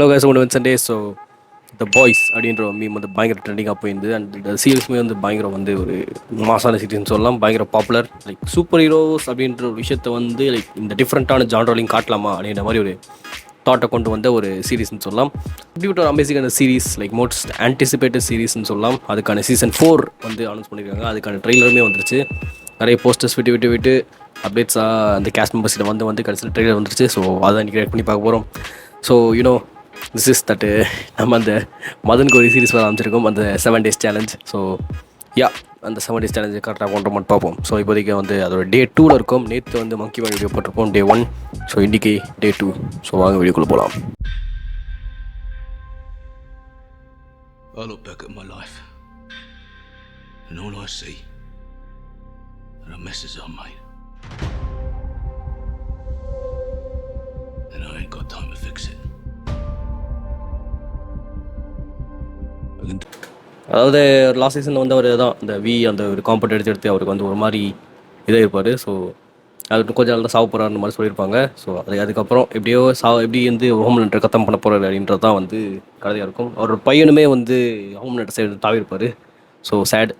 Hello guys, ஒன்று Sunday. So the boys அப்படின்ற meme வந்து பயங்கர ட்ரெண்டிங்காக போயிருந்து. அண்ட் இந்த சீரிஸ்மே வந்து பயங்கரம் வந்து ஒரு மாசான சீரிஸ்னு சொல்லலாம். பயங்கர பாப்புலர். லைக் சூப்பர் ஹீரோஸ் அப்படின்ற ஒரு விஷயத்த வந்து லைக் இந்த டிஃப்ரெண்ட்டான ஜான்ரோலையும் காட்டலாமா அப்படின்ற மாதிரி ஒரு தாட்டை கொண்டு வந்த ஒரு சீரிஸ்னு சொல்லலாம். இப்படி ஒரு அமேசிங்கான சீரிஸ், லைக் மோஸ்ட் ஆன்டிசிபேட்டட் சீரிஸ்னு சொல்லலாம். அதுக்கான சீசன் 4 வந்து அனௌன்ஸ் பண்ணியிருக்காங்க. அதுக்கான ட்ரெய்லருமே வந்துருச்சு. நிறைய போஸ்டர்ஸ் விட்டு அப்டேட்ஸாக அந்த கேஸ்ட் மெம்பர்ஸில் வந்து கடைசியில் ட்ரெய்லர் வந்துருச்சு. ஸோ அதை இன்றைக்கி ரெட் பண்ணி பார்க்க போகிறோம். ஸோ யூனோ திஸ் இஸ் தட்டு நம்ம அந்த மதனுக்கு ஒரு சீரிஸ் வர ஆரம்பிச்சிருக்கோம், அந்த 7 days சேலஞ்ச். ஸோ யா, அந்த 7 days சேலஞ்சு கரெக்டாக கொண்டு மட்டும் பார்ப்போம். ஸோ இப்போதைக்கு வந்து அதோட டே 2ல் இருக்கும். நேற்று வந்து மங்கி மேன் வீடியோ போட்டிருப்போம் டே 1. ஸோ இன்றைக்கி டே 2. ஸோ வாங்க வீடியோக்குள்ளே போகலாம். I look back at my life, and all I see are the messes I made. And I ain't got time to fix it. அதாவது லாஸ்ட் சீசனில் வந்து அவர் தான் இந்த அந்த ஒரு காம்பவுண்ட் எடுத்து அவருக்கு வந்து ஒரு மாதிரி இதாக இருப்பார். ஸோ அது கொஞ்சம் நாள் தான் சாவ போகிறாருன்ற மாதிரி சொல்லியிருப்பாங்க. ஸோ அதுக்கப்புறம் எப்படியோ எப்படி வந்து ஹோம்லேண்டர் கத்தம் பண்ண போகிறாரு அப்படின்றது தான் வந்து கதையாக இருக்கும். அவரோட பையனுமே வந்து ஹோம்லேண்டர் சைடு தாவிருப்பார். ஸோ சேட்,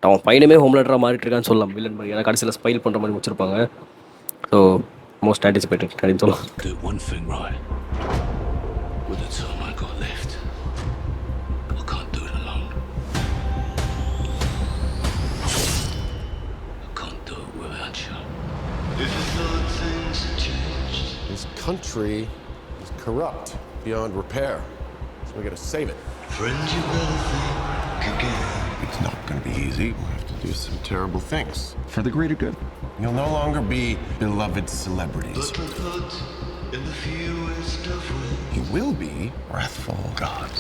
அவன் பையனுமே ஹோம்லேண்டராக மாறிட்டு இருக்கான்னு சொல்லலாம், வில்லன் மாதிரி. ஏன்னா கடைசியில் ஸ்பைல் பண்ணுற மாதிரி முடிச்சிருப்பாங்க. ஸோ மோஸ்ட் ஆன்டிசிபேட்டட் அப்படின்னு சொல்லலாம். Do one thing right with the time I got left. I can't do it alone. I can't do it without you. If you thought things had changed. This country is corrupt beyond repair, so we gotta save it. Friend, you better think again. It's not gonna be easy. We'll have to do some terrible things. For the greater good. You'll no longer be beloved celebrities. But the thought in the fewest of ways. You will be wrathful gods.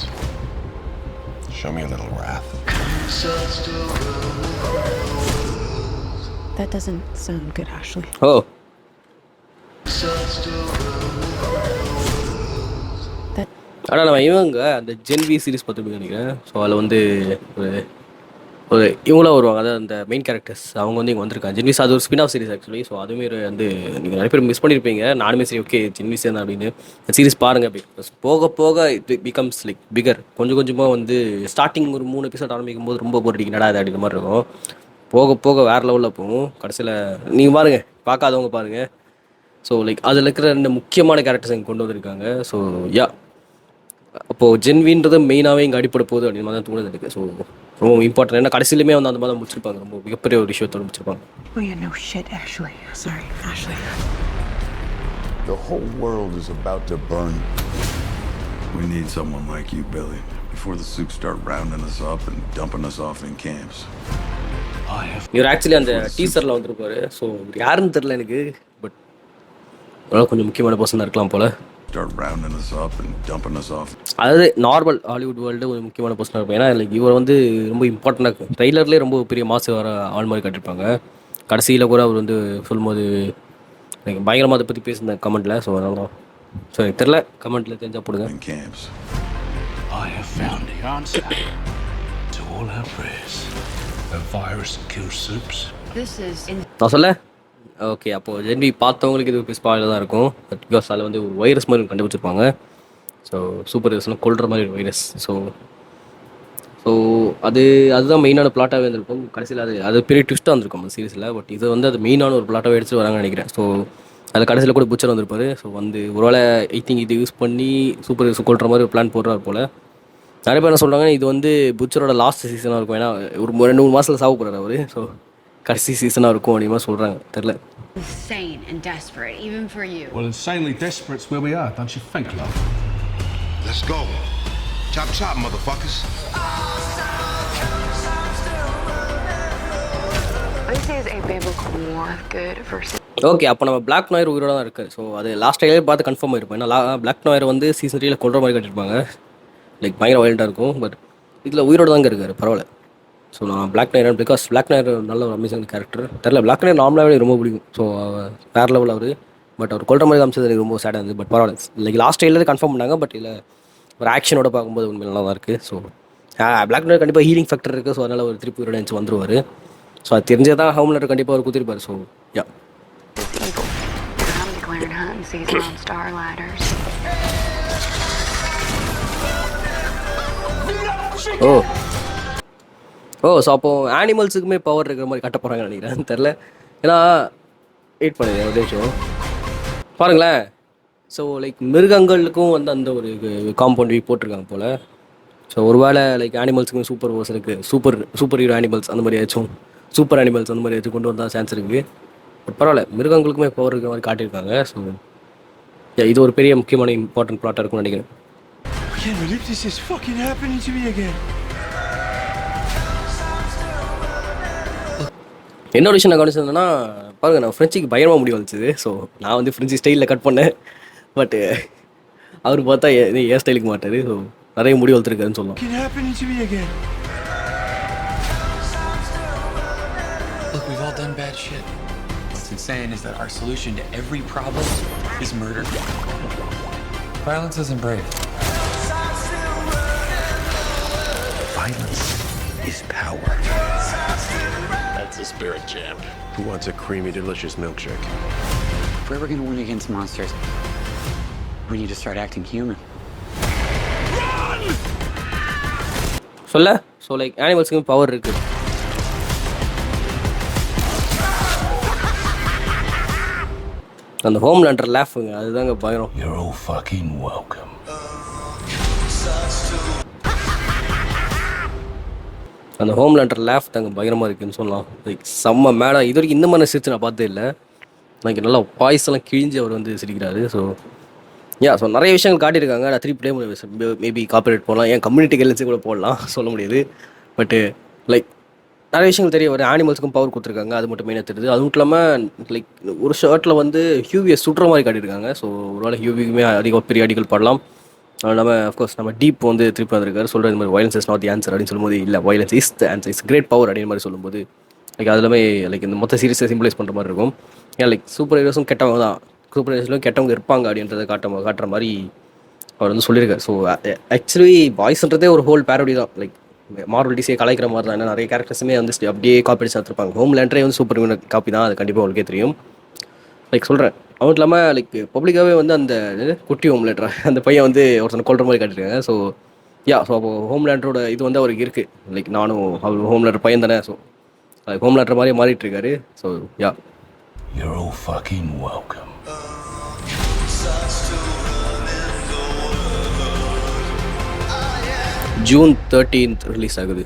Show me a little wrath. That doesn't sound good, Ashley. ஓ, ஆனால் நம்ம இவங்க அந்த ஜென்வி series பார்த்துட்டு நினைக்கிறேன். So அதில் வந்து ஒரு இவங்களாம் வருவாங்க, அதாவது அந்த மெயின் கேரக்டர்ஸ் அவங்க வந்து இங்கே வந்திருக்காங்க. ஜென்விஸ் அது ஒரு spin off series actually. So அதுவுமே வந்து நீங்கள் நிறைய பேர் மிஸ் பண்ணியிருப்பீங்க. நானுமே சரி ஓகே ஜென்விஸ் தான் அப்படின்னு இந்த சீரிஸ் பாருங்கள். பிகாஸ் போக போக இட் பிகம்ஸ் லைக் பிகர். கொஞ்சமாக வந்து ஸ்டார்டிங் ஒரு 3 எபிசோட் ஆரம்பிக்கும் போது ரொம்ப போர் அடிக்க நடாது அப்படின்ற மாதிரி இருக்கும். போக போக வேறு லெவலில் போகும். கடைசியில் நீங்கள் பாருங்கள், பார்க்காதவங்க பாருங்கள். ஸோ லைக் அதில் இருக்கிற 2 முக்கியமான கேரக்டர்ஸ் இங்கே கொண்டு வந்திருக்காங்க. ஸோ யா, அப்போது ஜென்வின்றது மெயினாகவே இங்கே அடிப்படை போகுது அப்படின்னு மாதிரி தான் தோணுது எனக்கு. ஸோ ரொம்ப இம்பார்ட்டன்ட். ஏன்னா கடைசியிலுமே வந்து அந்த மாதிரி தான் முடிச்சிருப்பாங்க. ரொம்ப மிகப்பெரிய ஒரு விஷயத்தோடு முடிச்சிருப்பாங்க. Oh yeah, no shit, Ashley. Sorry, Ashley. The whole world is about to burn. We need someone like you, Billy, before the Souks start rounding us up and dumping us off in camps. I have இவர் actually அந்த டீசரில் வந்துருப்பாரு. So யாருன்னு தெரில எனக்கு, but அதனால் கொஞ்சம் முக்கியமான பர்சனாக இருக்கலாம் போல். Start rounding us up and dumping us off. அதாவது நார்மல் ஹாலிவுட் வேர்ல்டு ஒரு முக்கியமான பர்சனாக இருப்பேன். ஏன்னா லைக் இவர் வந்து ரொம்ப இம்பார்ட்டண்டாக ட்ரெய்லர்லேயே ரொம்ப பெரிய மாசு வர ஆள் மாதிரி காட்டியிருப்பாங்க. கடைசியில் கூட அவர் வந்து சொல்லும்போது எனக்கு பயங்கரமாக அதை பற்றி பேசியிருந்தேன் கமெண்ட்டில். ஸோ அதனால தான். ஸோ எனக்கு தெரில, கமெண்ட்டில் தெரிஞ்சால் போடுங்க. In camps. I have found the answer to all our prayers. A virus kills soups. This is நான் சொல்ல ஓகே. அப்போது ஜென்வி பார்த்தவங்களுக்கு இது ஸ்பாயில் தான் இருக்கும். பட் பிகாஸ் அதில் வந்து ஒரு வைரஸ் மாதிரி கண்டுபிடிச்சிருப்பாங்க. ஸோ சூப்பர் ஹீரோஸ்னால் கொல்ற மாதிரி ஒரு வைரஸ். ஸோ அதுதான் மெயினான பிளாட்டாகவே இருந்திருக்கும். கடைசியில் அது பெரிய ட்விஸ்ட்டாக வந்திருக்கும் அந்த சீரிஸில். பட் இது வந்து அது மெயினான ஒரு பிளாட்டாகவே எடுத்துட்டு வராங்கன்னு நினைக்கிறேன். ஸோ அதில் கடைசியில் கூட புச்சர் வந்திருப்பாரு. ஸோ வந்து ஒருவேளை ஐ திங்க் இது யூஸ் பண்ணி சூப்பர் ஹீரோஸ் கொல்ற மாதிரி ஒரு பிளான் போடுறாரு போல். நிறைய பேர் என்ன சொல்கிறாங்க, இது வந்து புச்சரோட லாஸ்ட் சீசனாக இருக்கும். ஏன்னா ஒரு 2-3 மாதத்தில் சாவு போகிறார் அவர். ஸோ கடைசி சீசனாக இருக்கும் அப்படிமா சொல்கிறாங்க. தெரில. Insane and desperate, even for you. Well, insanely desperate's where we are, don't you think, love? Let's go. Chop chop, motherfuckers. this is a biblical war, good versus okay, அப்போ நம்ம பிளாக் நாயர் உயிரோட தான் இருக்குது. ஸோ அது last டைலே பார்த்து confirm ஆகிருப்போம். ஏன்னா black Nair வந்து season 3 கொல்ற மாதிரி கட்டிருப்பாங்க. லைக் பயங்கர வைலண்டாக இருக்கும். பட் இதில் உயிரோட தாங்க இருக்கார். பரவாயில்ல. ஸோ நான் Black Noir because Black Noir நல்ல ஒரு அமேசிங் கேரக்டர். தெரில, பிளாக் நாயர் நார்மலாகவே ரொம்ப பிடிக்கும். ஸோ வேறு லெவல் அவர். பட் அவர் கொல்ற மாதிரி காமிச்சது எனக்கு ரொம்ப சேடாக இருந்தது. பட் பரவாயில்ல, லைக் லாஸ்ட் டைலில் கன்ஃபார்ம் பண்ணாங்க. பட் இதில் ஒரு ஆக்ஷனோட பார்க்கும்போது உண்மை நல்லா தான் இருக்குது. ஸோ பிளாக் நாயர் கண்டிப்பாக ஹீலிங் ஃபேக்டர் இருக்குது. ஸோ அதனால் ஒரு திருப்பி உயிரோட நினச்சி வந்துருவார். ஸோ அது தெரிஞ்சே தான் ஹோம்லேண்டர் கண்டிப்பாக அவர் குத்திருப்பார். So yeah, evil. I'm declaring hunting season on Star Ladders. So அப்போது ஆனிமல்ஸுக்குமே பவர் இருக்கிற மாதிரி காட்ட போகிறாங்கன்னு நினைக்கிறேன், தெரில. ஏன்னா வெயிட் பண்ணுது ஒரு நிமிஷம் பாருங்களேன். ஸோ லைக் மிருகங்களுக்கும் வந்து அந்த ஒரு காம்பவுண்ட் வீக் போட்டிருக்காங்க போல். ஸோ ஒருவேளை லைக் ஆனிமல்ஸுக்கும் சூப்பர் பவர்ஸ் இருக்குது, சூப்பர் ஹீரோ அனிமல்ஸ் அந்த மாதிரி ஏதாச்சும் சூப்பர் அனிமல்ஸ் அந்த மாதிரி ஏதாச்சும் கொண்டு வந்தால் சான்ஸ் இருக்குது. பட் பரவாயில்ல, மிருகங்களுக்குமே பவர் இருக்கிற மாதிரி காட்டியிருக்காங்க. ஸோ இது ஒரு பெரிய முக்கியமான இம்பார்ட்டன்ட் ப்ளாட்டாக இருக்கும்னு நினைக்கிறேன். I can't believe this is fucking happening to me again. என்ன விஷயம் நான் கவனிச்சதுன்னா, பாருங்கள், நான் ஃப்ரெஞ்சுக்கு பயங்கரமாக முடி வந்துச்சு. ஸோ நான் வந்து ஃப்ரெஞ்சு ஸ்டைலில் கட் பண்ணேன். பட்டு அவர் பார்த்தா ஏன் ஸ்டைலுக்கு மாட்டார். ஸோ நிறைய முடி வளர்த்துருக்காருன்னு சொல்லலாம். Fucking happening to me again. Look, we've all done bad shit. What's insane is that our solution to every problem is murder. Violence isn't brave. Violence is power. That's a spirit, champ. Who wants a creamy, delicious milkshake? If we're ever gonna win against monsters, we need to start acting human. சொல்ல so like ஆனிமல்ஸுக்கும் power இருக்குது. அந்த home lander லேஃபுங்க, அதுதாங்க பயங்கரம். You're all fucking welcome. அந்த home lander லேஃப் தாங்க பயங்கரமாக இருக்குதுன்னு சொல்லலாம். லைக் செம்ம மேலே இது வரைக்கும் இந்த மாதிரி சிரிச்சு நான் பார்த்தே இல்லை. எனக்கு நல்லா வாய்ஸ் எல்லாம் கிழிஞ்சு அவர் வந்து சிரிக்கிறாரு. ஸோ ஸோ நிறைய விஷயங்கள் காட்டியிருக்காங்க. நான் 3 ப்ளே மேபி காப்பிரைட் போடலாம், ஏன் கம்யூனிட்டி கைட்லைன்ஸே கூட போடலாம், சொல்ல முடியாது. பட்டு லைக் நிறைய விஷயங்கள் தெரிய ஒரு ஆனிமல்ஸுக்கும் பவர் கொடுத்துருக்காங்க, அது மட்டும் மெயினாக தெரியுது. அது மட்டும் இல்லாமல் லைக் ஒரு ஷர்ட்டில் வந்து ஹியூவியை சுடுற மாதிரி காட்டியிருக்காங்க. ஸோ ஒருவேளை ஹியூவிக்குமே அதிக பெரிய அடிகள் படலாம். நம்ம அஃப்கோர்ஸ் நம்ம டீப் வந்து திருப்பி வந்திருக்காரு, சொல்கிற இந்த மாதிரி violence is not the answer அப்படின்னு சொல்லும்போது, இல்லை violence is the answer, is great power அப்படின்னு மாதிரி சொல்லும்போது லைக் அது எல்லாமே லைக் இந்த மொத்த சீரிஸை சிம்பிளைஸ் பண்ணுற மாதிரி இருக்கும். ஏன் லைக் சூப்பர் ஹீரோஸும் கெட்டவங்க தான், சூப்பர் ஹீரோஸ்லும் கெட்டவங்க இருப்பாங்க அப்படின்றத காட்டுற மாதிரி அவர் வந்து சொல்லியிருக்காரு. ஸோ ஆக்சுவலி பாய்ஸ்ன்றதே ஒரு ஹோல் பேரோடி தான். லைக் மார்வல் டிசியை கலாய்க்கிற மாதிரி தான். ஏன்னா நிறைய கேரக்டர்ஸுமே வந்து அப்படியே காப்பி அடிச்சு எடுத்துருப்பாங்க. ஹோம் லேண்டரே வந்து சூப்பர் ஹீரோ காப்பி தான், அது கண்டிப்பாக உங்களுக்கே தெரியும். லைக் சொல்கிறேன், அதுவும் இல்லாமல் லைக் பப்ளிக்காகவே வந்து அந்த குட்டி ஹோம் லேண்டர் அந்த பையன் வந்து ஒருத்தனை கொள்கிற மாதிரி காட்டியிருக்காங்க. ஸோ ஸோ அப்போ ஹோம் லேண்டரோட இது வந்து அவருக்கு இருக்குது. லைக் நானும் அவர் ஹோம் லேண்டர் பையன் தானே. ஸோ ஹோம் லேண்டர் மாதிரி மாறிட்டு இருக்காரு. So You're all fucking welcome. June 13th release ஆகுது.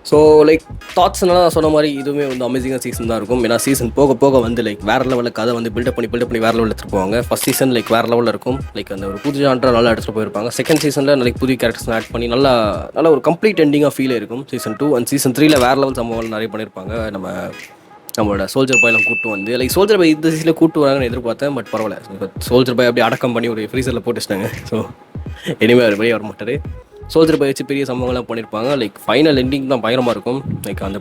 ஸோ லைக் தாட்ஸ்னால நான் சொன்ன மாதிரி இதுவுமே வந்து அமேசிங்காக சீசன் தான் இருக்கும். ஏன்னா சீசன் போக போக வந்து லைக் வேறு லெவலில் கதை வந்து பில்டப் பண்ணி வேறு லெவலில் எடுத்துகிட்டு போவாங்க. ஃபஸ்ட் சீசன் லைக் வேறு லெவலில் இருக்கும். லைக் அந்த ஒரு புது ஜான்ரா நல்லா எடுத்துகிட்டு போயிருப்பாங்க. செகண்ட் சீசனில் லைக் புதிய கேரக்டர்ஸ் ஆட் பண்ணி நல்லா ஒரு கம்ப்ளீட் எண்டிங்காக ஃபீல் இருக்கும். சீசன் 2 அண்ட் சீசன் 3ல வேறு லெவல் சம்பவங்கள் நிறைய பண்ணியிருப்பாங்க. நம்மளோட சோல்ஜர் பாயெல்லாம் கூட்டு வந்து லைக் சோல்ஜர் பாய் இந்த சீசனில் கூட்டு வராங்கன்னு எதிர்பார்த்தேன். பட் பரவாயில்ல, சோல்ஜர் பாய் அப்படியே அடக்கம் பண்ணி ஒரு ஃப்ரீசரில் போட்டு வச்சிட்டாங்க. ஸோ இனிமேல் அவர் வெளியே வர மாட்டார். சோல்ஜர் பாய் வச்சு பெரிய சம்பவங்கள்லாம் பண்ணியிருப்பாங்க. லைக் ஃபைனல் எண்டிங் தான் பயங்கரமாக இருக்கும். லைக் அந்த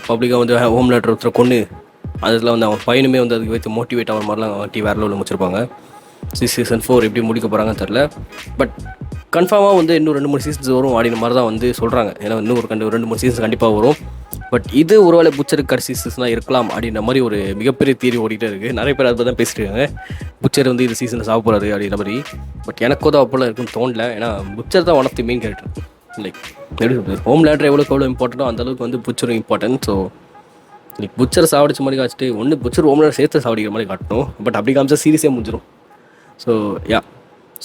பப்ளிக்காக வந்து ஹோம் லேண்டர் ஒருத்தர் கொண்டு அதில் வந்து அவன் பையனுமே வந்து அதுக்கு வைத்து மோட்டிவேட் ஆகிற மாதிரிலாம் வேறு லெவலில் முடிச்சிருப்பாங்க. சீசன் 4 எப்படி முடிக்க போகிறாங்கன்னு தெரில. பட் கன்ஃபார்மாக வந்து இன்னும் 2-3 சீசன்ஸ் வரும் அப்படின்ற மாதிரி தான் வந்து சொல்கிறாங்க. ஏன்னா இன்னும் ஒரு 2-3 சீசன் கண்டிப்பாக வரும். பட் இது ஒருவேளை புச்சருக்கு கடைசி சீசனாக இருக்கலாம் அப்படின்ற மாதிரி ஒரு மிகப்பெரிய தியரி ஓடிட்டே இருக்குது. நிறைய பேர் அதை தான் பேசிட்டு இருக்காங்க, புச்சர் வந்து இது சீசனில் சாப்பிட போகிறாரு அப்படின்ற மாதிரி. பட் எனக்கும் தான் அப்போல்லாம் இருக்குன்னு தோணல. ஏன்னா புச்சர் தான் one of the main character. Like எப்படி சொல்கிறது, ஹோம் லேண்டர் எவ்வளோ இம்பார்ட்டண்ட்டோ அந்தளவுக்கு வந்து புச்சரும் இம்பார்ட்டன்ட். ஸோ லைக் புச்சர் சாவடிச்ச மாதிரி காய்ச்சிட்டு ஒன்று புச்சர் ஹோம் லேண்டர் சேர்த்து சாவடிக்கிற மாதிரி காட்டணும். பட் அப்படி காமிச்சா சீரியஸே முடிஞ்சிடும்.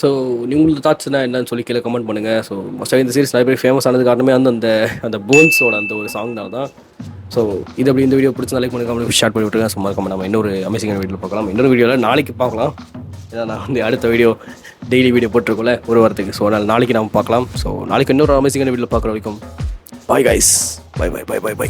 ஸோ உங்களுக்கு தாட்ஸ்னா என்னன்னு சொல்லி கீழே கமெண்ட் பண்ணுங்கள். ஸோ மோஸ்ட்டாக இந்த சீரிஸ் நிறைய பேர் ஃபேமஸ் ஆனது காரணமே அந்த போன்ஸோட அந்த ஒரு சாங்னால தான். ஸோ இது அப்படி இந்த வீடியோ பிடிச்ச லைக் பண்ணுங்க, கமெண்ட் ஷேர் பண்ணி விட்டுருங்க. சும்மா நம்ம இன்னொரு அமேசிங்கான வீடியோ பார்க்கலாம். இன்னொரு வீடியோவில் நாளைக்கு பார்க்கலாம். ஏன்னா நான் வந்து அடுத்த வீடியோ டெய்லி வீடியோ போட்டிருக்கோம்ல ஒரு வாரத்துக்கு. ஸோ அதனால் நாளைக்கு நம்ம பார்க்கலாம். ஸோ நாளைக்கு இன்னொரு அமேசிங்கான வீடியோ பார்க்குற வரைக்கும் பாய் கைஸ், பை.